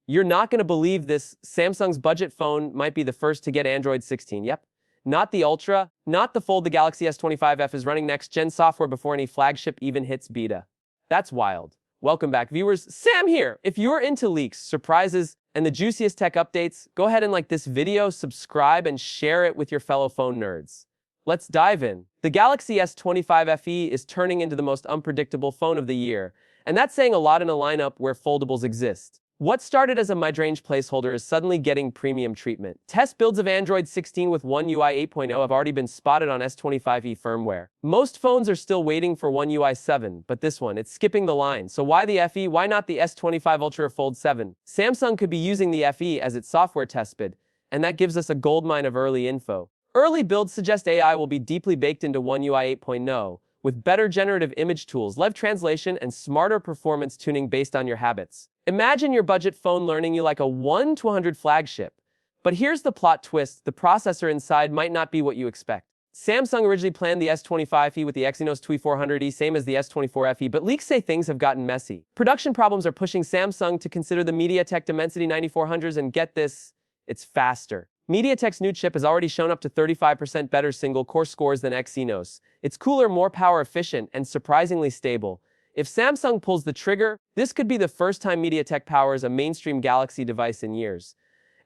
You're not going to believe this. Samsung's budget phone might be the first to get Android 16. Yep. Not the Ultra, not the Fold. The Galaxy S25 FE is running next-gen software before any flagship even hits beta. That's wild. Welcome back, viewers. Sam here. If you're into leaks, surprises, and the juiciest tech updates, go ahead and like this video, subscribe, and share it with your fellow phone nerds. Let's dive in. The Galaxy S25 FE is turning into the most unpredictable phone of the year, and that's saying a lot in a lineup where foldables exist. What started as a midrange placeholder is suddenly getting premium treatment. Test builds of Android 16 with One UI 8.0 have already been spotted on S25 firmware. Most phones are still waiting for One UI 7, but this one, it's skipping the line. So why the FE? Why not the S25 Ultra or Fold 7? Samsung could be using the FE as its software test bed, and that gives us a goldmine of early info. Early builds suggest AI will be deeply baked into One UI 8.0, with better generative image tools, live translation, and smarter performance tuning based on your habits. Imagine your budget phone learning you like a 1 to 100 flagship. But here's the plot twist: the processor inside might not be what you expect. Samsung originally planned the S25 FE with the Exynos 2400E, same as the S24 FE, but leaks say things have gotten messy. Production problems are pushing Samsung to consider the MediaTek Dimensity 9400s, and get this, it's faster. MediaTek's new chip has already shown up to 35% better single-core scores than Exynos. It's cooler, more power efficient, and surprisingly stable. If Samsung pulls the trigger, this could be the first time MediaTek powers a mainstream Galaxy device in years.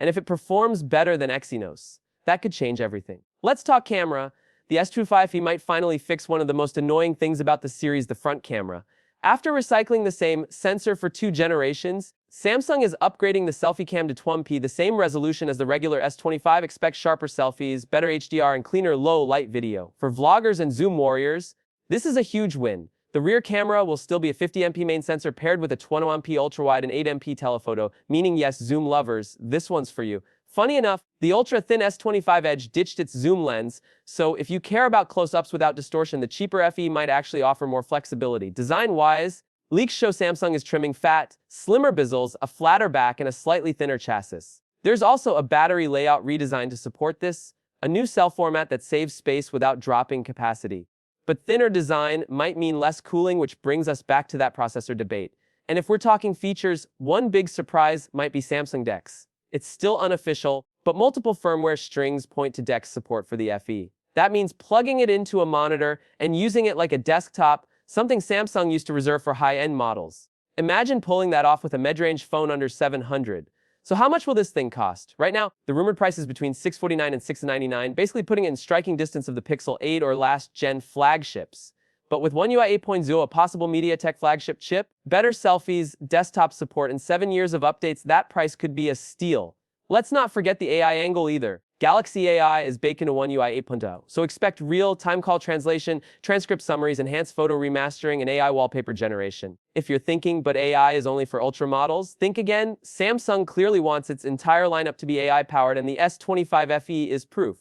And if it performs better than Exynos, that could change everything. Let's talk camera. The S25 FE might finally fix one of the most annoying things about the series, the front camera. After recycling the same sensor for 2 generations, Samsung is upgrading the selfie cam to 12MP, the same resolution as the regular S25. Expect sharper selfies, better HDR, and cleaner low-light video. For vloggers and zoom warriors, this is a huge win. The rear camera will still be a 50MP main sensor paired with a 20MP ultrawide and 8MP telephoto, meaning yes, zoom lovers, this one's for you. Funny enough, the ultra-thin S25 Edge ditched its zoom lens, so if you care about close-ups without distortion, the cheaper FE might actually offer more flexibility. Design-wise, leaks show Samsung is trimming fat, slimmer bezels, a flatter back, and a slightly thinner chassis. There's also a battery layout redesign to support this, a new cell format that saves space without dropping capacity. But thinner design might mean less cooling, which brings us back to that processor debate. And if we're talking features, one big surprise might be Samsung DeX. It's still unofficial, but multiple firmware strings point to DeX support for the FE. That means plugging it into a monitor and using it like a desktop, something Samsung used to reserve for high-end models. Imagine pulling that off with a mid-range phone under $700. So how much will this thing cost? Right now, the rumored price is between $649 and $699, basically putting it in striking distance of the Pixel 8 or last-gen flagships. But with One UI 8.0, a possible MediaTek flagship chip, better selfies, desktop support, and 7 years of updates, that price could be a steal. Let's not forget the AI angle either. Galaxy AI is baked into One UI 8.0, so expect real-time call translation, transcript summaries, enhanced photo remastering, and AI wallpaper generation. If you're thinking, but AI is only for Ultra models, think again. Samsung clearly wants its entire lineup to be AI-powered, and the S25 FE is proof.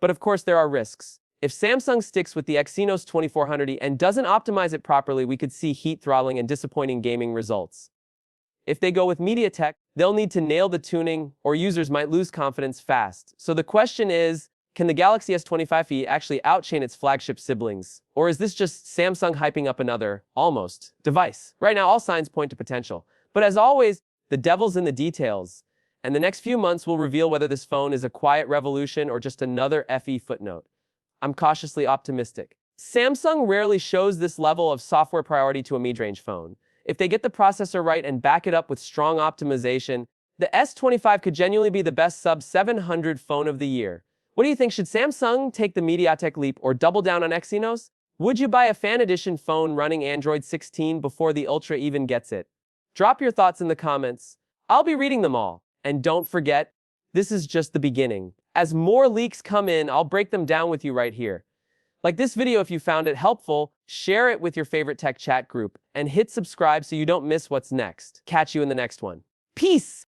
But of course, there are risks. If Samsung sticks with the Exynos 2400E and doesn't optimize it properly, we could see heat throttling and disappointing gaming results. If they go with MediaTek, they'll need to nail the tuning, or users might lose confidence fast. So the question is, can the Galaxy S25 FE actually outchain its flagship siblings? Or is this just Samsung hyping up another, almost, device? Right now, all signs point to potential. But as always, the devil's in the details. And the next few months will reveal whether this phone is a quiet revolution or just another FE footnote. I'm cautiously optimistic. Samsung rarely shows this level of software priority to a mid-range phone. If they get the processor right and back it up with strong optimization, the S25 could genuinely be the best sub-700 phone of the year. What do you think? Should Samsung take the MediaTek leap or double down on Exynos? Would you buy a fan edition phone running Android 16 before the Ultra even gets it? Drop your thoughts in the comments. I'll be reading them all. And don't forget, this is just the beginning. As more leaks come in, I'll break them down with you right here. Like this video if you found it helpful, share it with your favorite tech chat group, and hit subscribe so you don't miss what's next. Catch you in the next one. Peace!